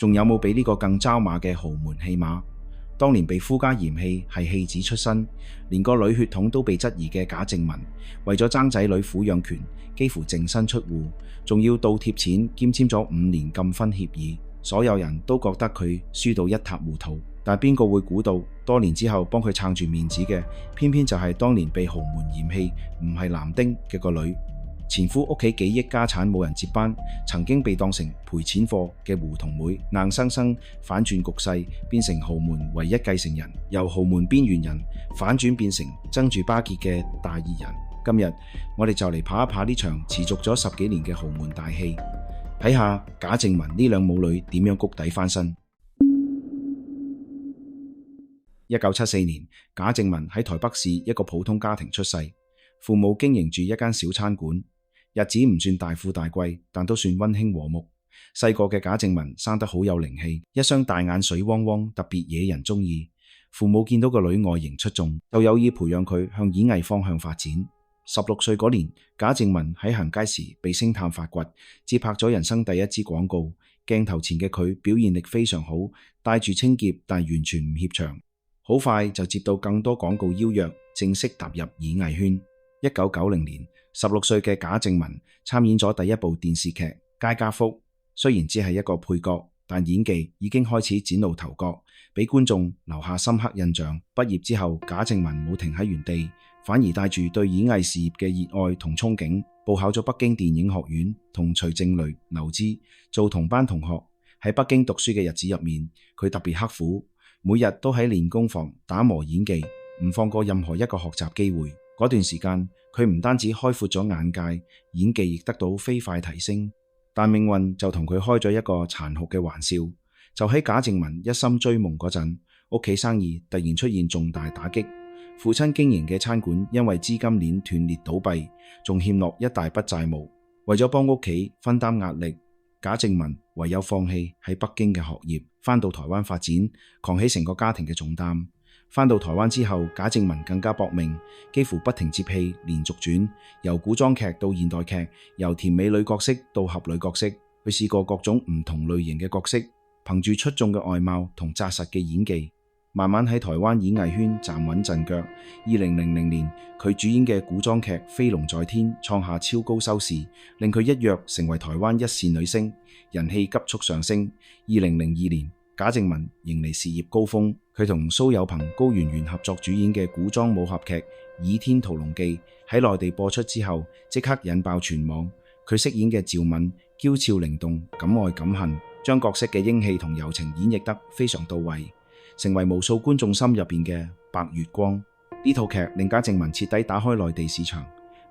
仲有冇比呢個更招馬嘅豪門戲碼？當年被夫家嫌棄係戲子出身，連個女血統都被質疑嘅賈靜雯，為咗爭仔女撫養權，幾乎淨身出戶，仲要倒貼錢兼簽咗5年禁婚協議。所有人都覺得佢輸到一塌糊塗，但邊個會估到多年之後幫佢撐住面子嘅，偏偏就係當年被豪門嫌棄唔係男丁嘅個女。前夫屋企幾億家產冇人接班，曾經被當成賠錢貨嘅胡同妹，硬生生反轉局勢，變成豪門唯一繼承人，由豪門邊緣人反轉變成爭住巴結嘅大義人。今日我哋就嚟爬一爬呢場持續咗10幾年嘅豪門大戲，睇下賈靜雯呢兩母女點樣谷底翻身。1974年，賈靜雯喺台北市一個普通家庭出世，父母經營住一間小餐館。日子唔算大富大貴，但都算溫馨和睦。細個嘅賈靜雯生得好有靈氣，一雙大眼水汪汪，特別惹人中意。父母見到個女外形出眾，就有意培養佢向演藝方向發展。16歲嗰年，賈靜雯喺行街時被星探發掘，接拍咗人生第一支廣告。鏡頭前嘅佢表現力非常好，帶住清潔但完全唔怯場。好快就接到更多廣告邀約，正式踏入演藝圈。1990年，16歲嘅賈靜雯參演咗第一部電視劇《佳家福》，雖然只係一個配角，但演技已經開始嶄露頭角，俾觀眾留下深刻印象。畢業之後，賈靜雯冇停喺原地，反而帶住對演藝事業嘅熱愛同憧憬，報考咗北京電影學院，同徐靜蕾、劉孜做同班同學。喺北京讀書嘅日子入面，佢特別刻苦，每日都喺練功房打磨演技，唔放過任何一個學習機會。嗰段時間，佢唔單止開闊咗眼界，演技亦得到飛快提升。但命運就同佢開咗一個殘酷嘅玩笑，就喺賈靜雯一心追夢嗰陣，屋企生意突然出現重大打擊。父親經營嘅餐館因為資金鏈斷裂倒閉，仲欠落一大筆債務。為咗幫屋企分擔壓力，賈靜雯唯有放棄喺北京嘅學業，返到台灣發展，扛起成個家庭嘅重擔。返到台灣之後，賈靜雯更加搏命，幾乎不停接戲，連續轉，由古裝劇到現代劇，由甜美女角色到俠女角色，佢試過各種唔同類型嘅角色，憑住出眾嘅外貌同紮實嘅演技，慢慢喺台灣演藝圈站穩陣腳。2000年，佢主演嘅古裝劇《飛龍在天》創下超高收視，令佢一躍成為台灣一線女星，人氣急速上升。2002年，賈靜雯迎嚟事業高峰，佢同蘇有朋、高圓圓合作主演嘅古裝武俠劇《倚天屠龍記》喺內地播出之後，即刻引爆全網。佢飾演嘅趙敏嬌俏靈動、敢愛敢恨，將角色嘅英氣同柔情演繹得非常到位，成為無數觀眾心入邊嘅白月光。呢套劇令賈靜雯徹底打開內地市場，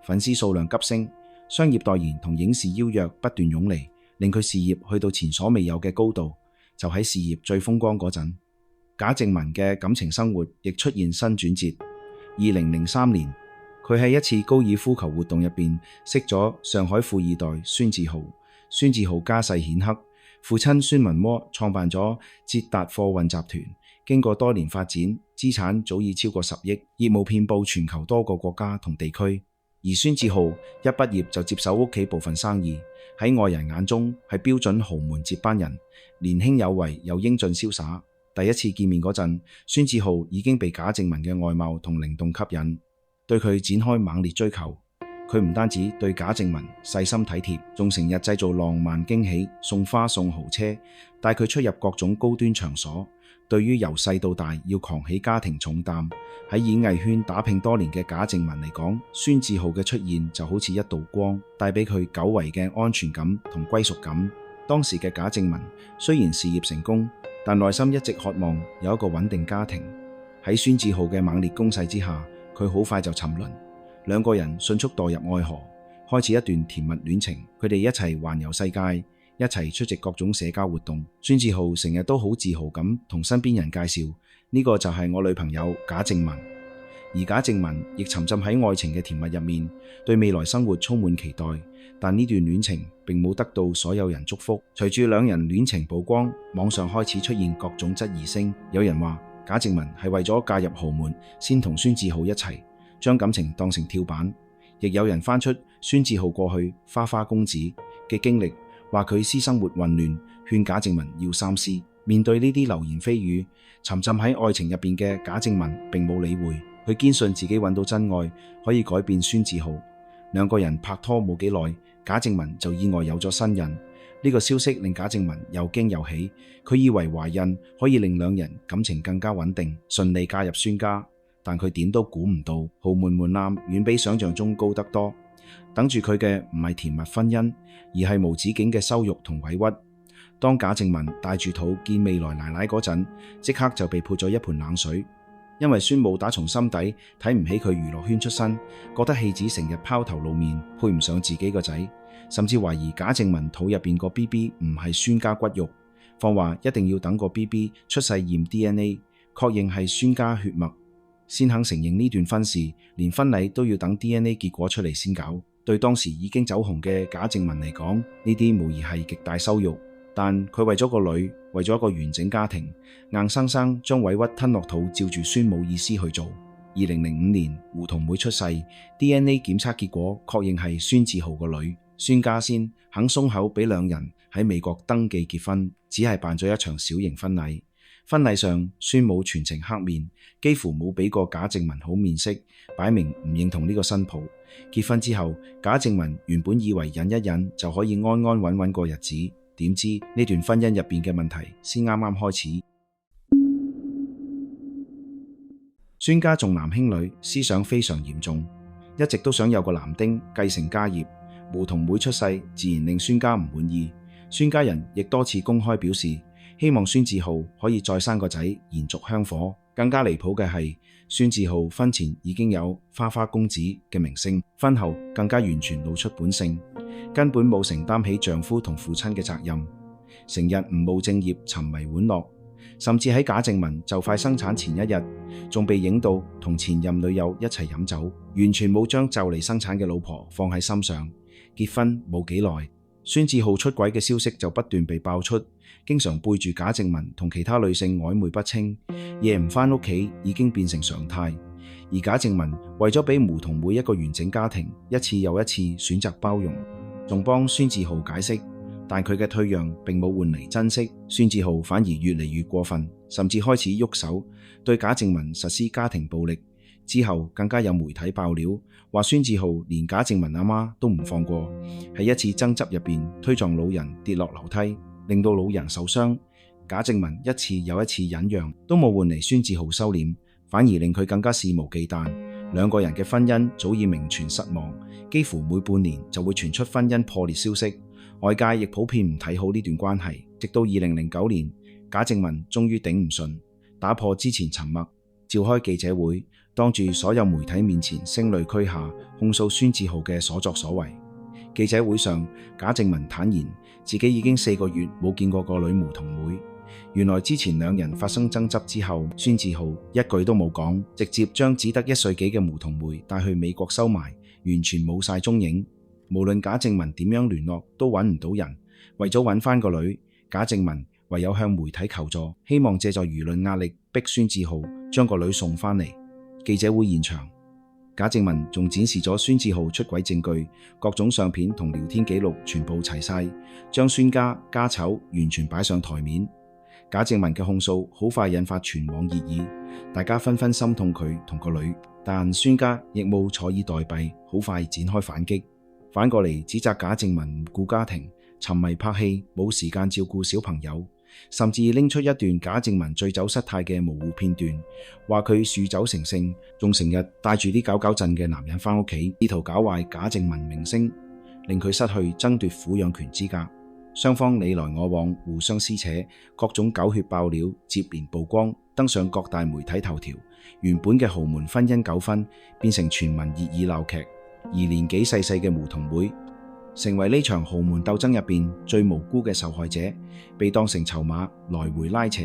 粉絲數量急升，商業代言同影視邀約不斷湧嚟，令佢事業去到前所未有嘅高度。就喺事業最風光嗰陣，賈靜雯嘅感情生活亦出現新轉折。2003年，佢喺一次高爾夫球活動入邊識咗上海富二代孫志豪。孫志豪家世顯赫，父親孫文窩創辦咗捷達貨運集團，經過多年發展，資產早已超過10億，業務遍佈全球多個國家同地區。而孫志豪一畢業就接手屋企部分生意，喺外人眼中係標準豪門接班人，年輕有為又英俊瀟灑。第一次見面嗰陣，孫志豪已經被賈靜雯嘅外貌同靈動吸引，對佢展開猛烈追求。佢唔單止對賈靜雯細心體貼，仲成日製造浪漫驚喜，送花送豪車，帶佢出入各種高端場所。對於由細到大要扛起家庭重擔，喺演藝圈打拼多年嘅賈靜雯嚟講，孫志豪嘅出現就好似一道光，帶俾佢久違嘅安全感同歸屬感。當時嘅賈靜雯雖然事業成功，但內心一直渴望有一個穩定家庭。喺孫志豪嘅猛烈攻勢之下，佢好快就沉淪，兩個人迅速墮入愛河，開始一段甜蜜戀情。佢哋一齊環遊世界，一齊出席各種社交活動。孫志豪成日都好自豪咁同身邊人介紹，呢個就係我女朋友賈靜雯。而賈靜雯亦沉浸喺愛情嘅甜蜜入面，對未來生活充滿期待。但呢段戀情並冇得到所有人祝福。隨住兩人戀情曝光，網上開始出現各種質疑聲。有人話賈靜雯係為咗嫁入豪門先同孫志豪一齊，將感情當成跳板。亦有人翻出孫志豪過去花花公子嘅經歷，話佢私生活混亂，勸賈靜雯要三思。面對呢啲流言蜚語，沉浸喺愛情入邊嘅賈靜雯並冇理會，佢堅信自己揾到真愛，可以改變孫志浩。兩個人拍拖冇幾耐，賈靜雯就意外有咗身孕。呢個消息令賈靜雯又驚又喜，佢以為懷孕可以令兩人感情更加穩定，順利嫁入孫家。但佢點都估唔到，豪門門檻遠比想象中高得多。等住佢嘅唔係甜蜜婚姻，而係無止境嘅羞辱同委屈。當賈靜雯帶住肚見未來奶奶嗰陣，即刻就被潑咗一盆冷水。因為孫武打從心底睇唔起佢娛樂圈出身，覺得戲子成日拋頭露面，配唔上自己個仔，甚至懷疑賈靜雯肚入邊個 BB 唔係孫家骨肉，放話一定要等個 BB 出世驗 DNA， 確認係孫家血脈，先肯承認呢段婚事，連婚禮都要等 DNA 結果出嚟先搞。對當時已經走紅嘅賈靜雯嚟講，呢啲無疑係極大羞辱。但佢為咗個女，為咗一個完整家庭，硬生生將委屈吞落肚，照住孫武意思去做。2005年胡同妹出世， DNA 檢測結果確認係孫志浩個女，孫家先肯鬆口俾兩人喺美國登記結婚，只係辦咗一場小型婚禮。婚禮上孫武全程黑面，幾乎冇俾過賈靜雯好面色，擺明唔認同呢個新抱。結婚之後，賈靜雯原本以為忍一忍就可以安安穩穩過日子，點知呢段婚姻入邊嘅問題先啱啱開始。孫家重男輕女，思想非常嚴重，一直都想有個男丁繼承家業。胡同妹出世，自然令孫家唔滿意。孫家人亦多次公開表示，希望孫志浩可以再生個仔，延續香火。更加離譜嘅係，孫志浩婚前已經有花花公子嘅名聲，婚後更加完全露出本性，根本冇承擔起丈夫同父親嘅責任，成日唔務正業，沉迷玩樂，甚至喺賈靜雯就快生產前一日，仲被影到同前任女友一齊飲酒，完全冇將就嚟生產嘅老婆放喺心上。結婚冇幾耐，孫志浩出軌嘅消息就不斷被爆出，經常背住賈靜雯同其他女性曖昧不清，夜唔返屋企已經變成常態。而賈靜雯為咗俾胡同妹一個完整家庭，一次又一次選擇包容，仲幫孫志浩解釋，但佢嘅退讓並冇換嚟珍惜，孫志浩反而越嚟越過分，甚至開始喐手對賈靜雯實施家庭暴力。之後更加有媒體爆料，話孫志浩連賈靜雯阿媽都唔放過，喺一次爭執入邊推撞老人跌落樓梯，令到老人受傷。賈靜雯一次又一次忍讓，都冇換嚟孫志浩收斂，反而令佢更加肆無忌憚。兩個人嘅婚姻早已名存實亡，幾乎每半年就會傳出婚姻破裂消息，外界亦普遍唔睇好呢段關係。直到2009年，賈靜雯終於頂唔順，打破之前沉默，召開記者會，當住所有媒體面前聲淚俱下控訴孫志浩嘅所作所為。記者會上，賈靜雯坦言自己已經4個月冇見過個女胡同妹。原來之前兩人發生爭執之後，孫志浩一句都冇講，直接將只得1歲幾嘅胡同妹帶去美國收埋，完全冇晒蹤影。無論賈靜雯點樣聯絡都揾唔到人。為咗揾翻個女，賈靜雯唯有向媒體求助，希望借助輿論壓力逼孫志浩將個女送翻嚟。記者會現場，賈靜雯仲展示咗孫志浩出軌證據，各種相片同聊天記錄全部齊晒，將孫家家醜完全擺上台面。賈靜雯嘅控訴好快引發全網熱議，大家紛紛心痛佢同個女，但孫家亦冇坐以待斃，好快展開反擊，反過嚟指責賈靜雯唔顧家庭，沉迷拍戲，冇時間照顧小朋友。甚至拎出一段賈靜雯醉酒失態嘅模糊片段，話佢酗酒成性，仲成日帶住啲搞搞震嘅男人返屋企，意圖搞壞賈靜雯名聲，令佢失去爭奪撫養權資格。雙方你來我往，互相撕扯，各種狗血爆料接連曝光，登上各大媒體頭條。原本嘅豪門婚姻糾紛變成全民熱議鬧劇，而年紀細細嘅胡同妹成為呢場豪門鬥爭入邊最無辜嘅受害者，被當成籌碼來回拉扯。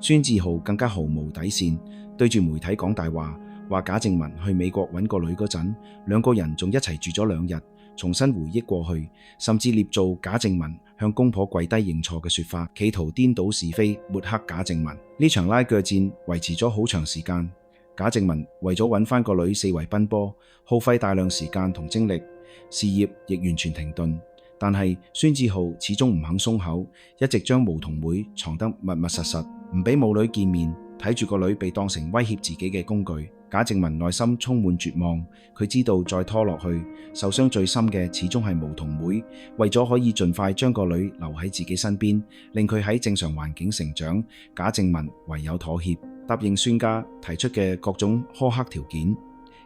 孫志浩更加毫無底線，對住媒體講大話，話賈靜雯去美國揾個女嗰陣，兩個人仲一齊住咗2日，重新回憶過去，甚至捏造賈靜雯向公婆跪低認錯嘅說法，企圖顛倒是非，抹黑賈靜雯。呢場拉鋸戰維持咗好長時間，賈靜雯為咗揾翻個女四圍奔波，耗費大量時間同精力，事業亦完全停頓。但係孫志浩始終唔肯鬆口，一直將梧桐妹藏得密密實實，唔俾母女見面。睇住個女被當成威脅自己嘅工具，賈靜雯內心充滿絕望。佢知道再拖落去，受傷最深嘅始終係梧桐妹。為咗可以盡快將個女留喺自己身邊，令佢喺正常環境成長，賈靜雯唯有妥協，答應孫家提出嘅各種苛刻條件。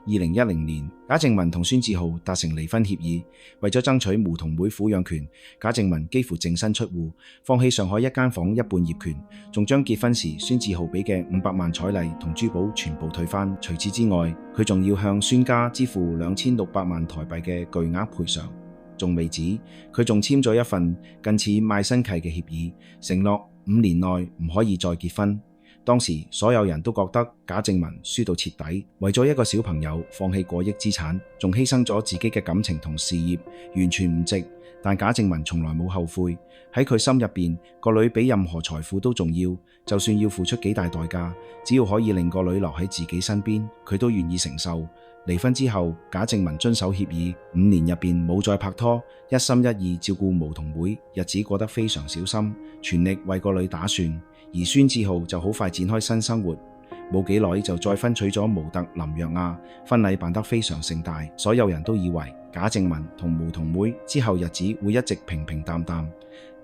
2010年，賈靜雯同孫志浩達成離婚協議，為咗爭取梧桐妹撫養權，賈靜雯幾乎淨身出戶，放棄上海一間房一半業權，仲將結婚時孫志浩俾嘅500萬彩禮同珠寶全部退翻。除此之外，佢仲要向孫家支付2600萬台幣嘅巨額賠償。仲未止，佢仲簽咗一份近似賣身契嘅協議，承諾5年內唔可以再結婚。當時所有人都覺得賈靜雯輸到徹底，為咗一個小朋友放棄過億資產，仲犧牲咗自己嘅感情同事業，完全唔值。但賈靜雯從來冇後悔，喺佢心入邊，個女比任何財富都重要。就算要付出幾大代價，只要可以令個女留喺自己身邊，佢都願意承受。離婚之後，賈靜雯遵守協議，5年入邊冇再拍拖，一心一意照顧梧桐妹，日子過得非常小心，全力為個女打算。而孫志浩就好快展開新生活，冇幾耐就再婚娶咗模特林若亞，婚禮辦得非常盛大，所有人都以為賈靜雯同梧桐妹之後日子會一直平平淡淡，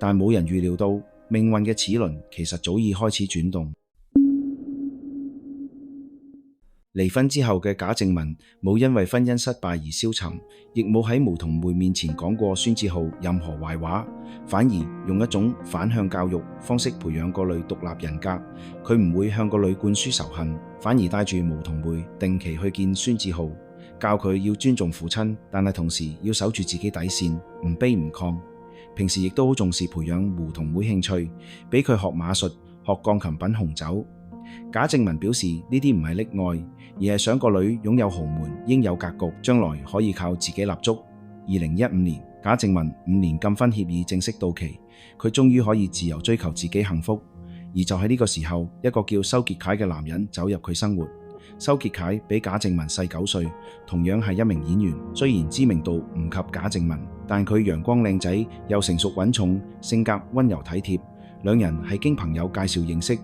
但冇人預料到命運嘅齒輪其實早已開始轉動。離婚之後嘅賈靜雯冇因為婚姻失敗而消沉，亦冇喺梧桐妹面前講過孫志浩任何壞話，反而用一種反向教育方式培養個女獨立人格。佢唔會向個女灌輸仇恨，反而帶住梧桐妹定期去見孫志浩，教佢要尊重父親，但係同時要守住自己底線，唔卑唔亢。平時亦都好重視培養梧桐妹興趣，俾佢學馬術、學鋼琴、品紅酒。賈靜雯表示呢啲唔係溺愛，而係想個女擁有豪門應有格局，將來可以靠自己立足。2015年，賈靜雯5年禁婚協議正式到期，佢終於可以自由追求自己幸福。而就喺呢個時候，一個叫修傑楷嘅男人走入佢生活。修傑楷比賈靜雯細9歲，同樣係一名演員，雖然知名度唔及賈靜雯，但佢陽光靚仔，又成熟穩重，性格溫柔體貼。兩人係經朋友介紹認識。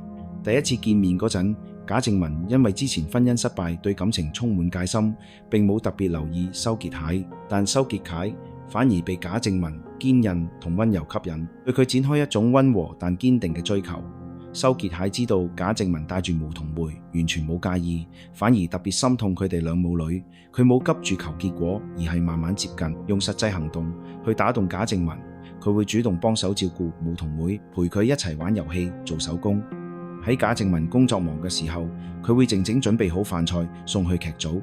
第一次見面嗰陣，賈靜雯因為之前婚姻失敗，對感情充滿戒心，並冇特別留意修傑楷，但修傑楷反而被賈靜雯堅韌同溫柔吸引，對佢展開一種溫和但堅定嘅追求。修傑楷知道賈靜雯帶住梧桐妹，完全冇介意，反而特別心痛佢哋兩母女。佢冇急住求結果，而係慢慢接近，用實際行動去打動賈靜雯。佢會主動幫手照顧梧桐妹，陪佢一齊玩遊戲、做手工。喺賈靜雯工作忙嘅時候，佢會靜靜準備好飯菜送去劇組。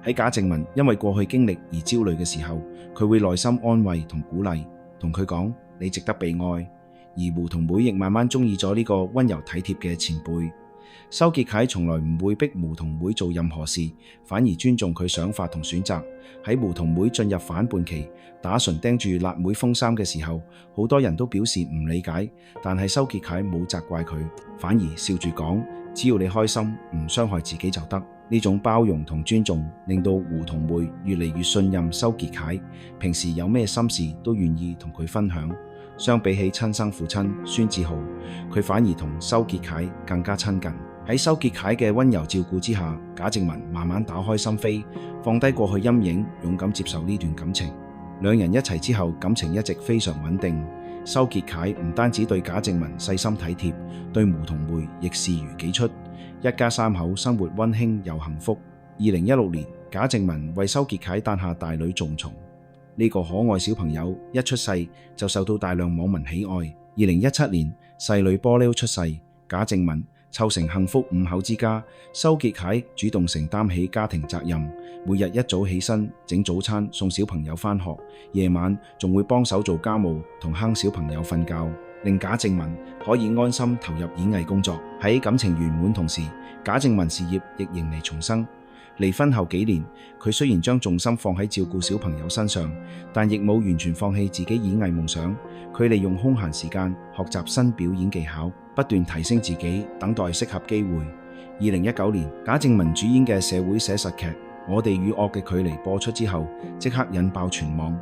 喺賈靜雯因為過去經歷而焦慮嘅時候，佢會內心安慰同鼓勵，同佢講你值得被愛。而梧桐妹亦慢慢中意咗呢個溫柔體貼嘅前輩。修傑楷從來唔會逼梧桐妹做任何事，反而尊重佢想法同選擇。喺梧桐妹進入反叛期，打唇盯住辣妹風衫嘅時候，好多人都表示唔理解，但係修傑楷冇責怪佢，反而笑住講，只要你開心，唔傷害自己就得。呢種包容同尊重令到梧桐妹越嚟越信任修傑楷，平時有咩心事都願意同佢分享。相比起親生父親孫志浩，佢反而同修傑楷更加親近。喺修傑楷嘅溫柔照顧之下，賈靜雯慢慢打開心扉，放低過去陰影，勇敢接受呢段感情。兩人一齊之後，感情一直非常穩定。修傑楷唔單止對賈靜雯細心體貼，對梧桐妹亦視如己出，一家3口生活溫馨又幸福。2016年，賈靜雯為修傑楷誕下大女仲松。呢個可愛小朋友一出世就受到大量網民喜愛。2017年，細女波妞出世，賈靜雯湊成幸福5口之家。修傑楷主動承擔起家庭責任，每日一早起身整早餐送小朋友返學，夜晚仲會幫手做家務同坑小朋友瞓覺，令賈靜雯可以安心投入演藝工作。喺感情圓滿同時，賈靜雯事業亦迎嚟重生。離婚後幾年，佢雖然將重心放喺照顧小朋友身上，但亦冇完全放棄自己演藝夢想。佢利用空閒時間學習新表演技巧，不斷提升自己，等待適合機會。2019年，賈靜雯主演嘅社會寫實劇《我哋與惡嘅距離》播出之後，即刻引爆全網。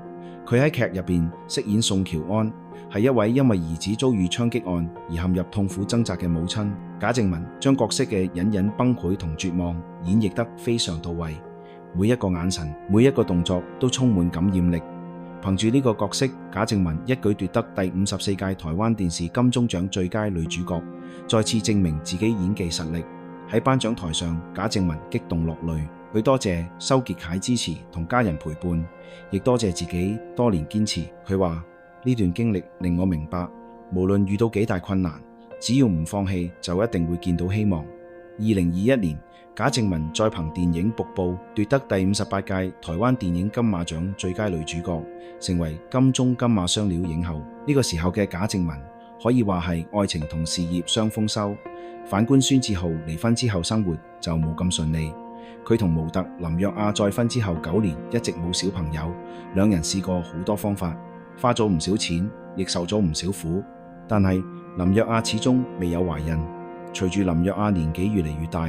佢喺劇入邊飾演宋喬安，係一位因為兒子遭遇槍擊案而陷入痛苦掙扎嘅母親。賈靜雯將角色嘅隱隱崩潰同絕望演繹得非常到位，每一個眼神、每一個動作都充滿感染力。憑住呢個角色，賈靜雯一舉奪得第54屆台灣電視金鐘獎最佳女主角，再次證明自己演技實力。喺頒獎台上，賈靜雯激動落淚，佢多謝修傑楷支持同家人陪伴，亦多謝自己多年堅持。佢話呢段經歷令我明白，無論遇到幾大困難，只要唔放棄，就一定會見到希望。2021年，賈靜雯再憑電影《瀑布》奪得第58屆台灣電影金馬獎最佳女主角，成為金鐘金馬雙料影后。呢個時候嘅賈靜雯可以話係愛情同事業雙豐收。反觀孫志浩離婚之後生活就冇咁順利，佢同模特林若亞再婚之後9年一直冇小朋友，兩人試過好多方法，花咗唔少錢，亦受咗唔少苦，但係林若亞始終未有懷孕。隨住林若亞年紀越嚟越大，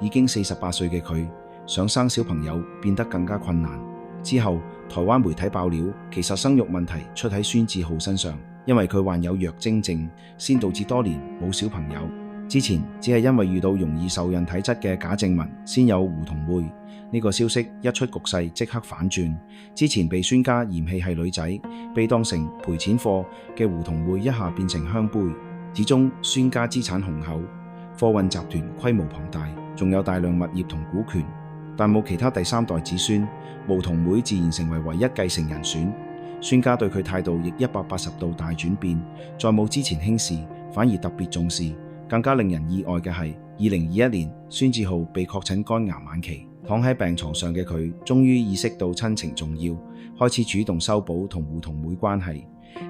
已經48歲嘅佢想生小朋友變得更加困難。之後台灣媒體爆料，其實生育問題出喺孫志浩身上，因為佢患有弱精症，先導致多年冇小朋友。之前只係因為遇到容易受孕體質嘅賈靜雯先有胡同妹。呢個消息一出，局勢即刻反轉。之前被孫家嫌棄係女仔，被當成賠錢貨嘅胡同妹一下變成香杯。始終孫家資產雄厚，貨運集團規模龐大，仲有大量物業同股權，但冇其他第三代子孫，胡同妹自然成為唯一繼承人選。孫家對佢態度亦180度大轉變，再冇之前輕視，反而特別重視。更加令人意外嘅係，2021年孫志浩被確診肝癌晚期，躺喺病床上嘅佢，終於意識到親情重要，開始主動修補同胡同妹關係。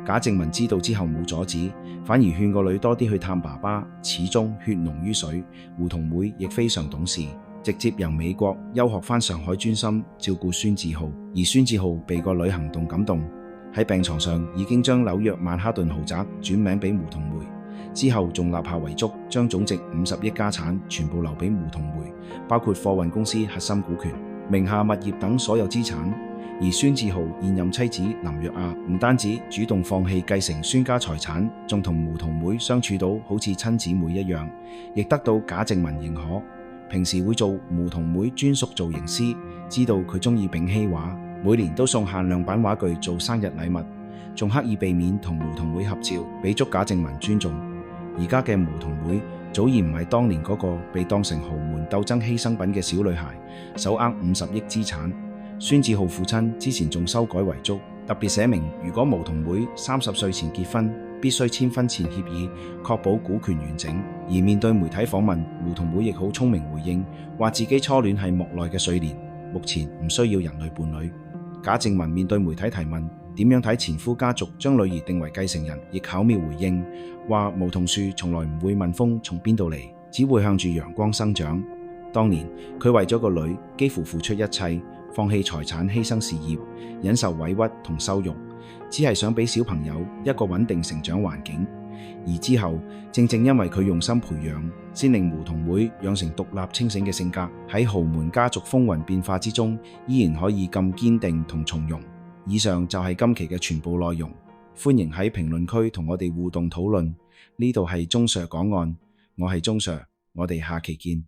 賈靜雯知道之後冇阻止，反而勸個女多啲去探爸爸，始終血濃於水。胡同妹亦非常懂事，直接由美國休學返上海專心照顧孫志浩。而孫志浩被個女行動感動，喺病床上已經將紐約曼哈頓豪宅轉名俾胡同妹。之後仲立下遺囑，將總值50億家產全部留俾胡同妹，包括貨運公司核心股權、名下物業等所有資產。而孫志浩現任妻子林若亞唔單止主動放棄繼承孫家財產，仲同胡同妹相處到好似親姊妹一樣，亦得到賈靜雯認可。平時會做胡同妹專屬造型師，知道佢中意丙烯畫，每年都送限量版畫具做生日禮物，仲刻意避免同胡同妹合照，俾足賈靜雯尊重。而家嘅胡同妹早已唔係當年嗰個被當成豪門鬥爭犧牲品嘅小女孩，手握50億資產。孫志浩父親之前仲修改遺囑，特別寫明如果胡同妹30歲前結婚，必須簽婚前協議，確保股權完整。而面對媒體訪問，胡同妹亦好聰明回應，話自己初戀係莫奈嘅睡蓮，目前唔需要人類伴侶。賈靜雯面對媒體提問點樣睇前夫家族將女兒定為繼承人，亦巧妙回應，話梧桐樹從來唔會問風從邊度嚟，只會向住陽光生長。當年佢為咗個女幾乎付出一切，放棄財產，犧牲事業，忍受委屈同羞辱，只係想俾小朋友一個穩定成長環境。而之後正正因為佢用心培養，先令胡同妹養成獨立清醒嘅性格，喺豪門家族風雲變化之中，依然可以咁堅定同從容。以上就係今期嘅全部內容，歡迎喺評論區同我哋互動討論。呢度係鍾 Sir 講案，我係鍾 Sir，我哋下期見。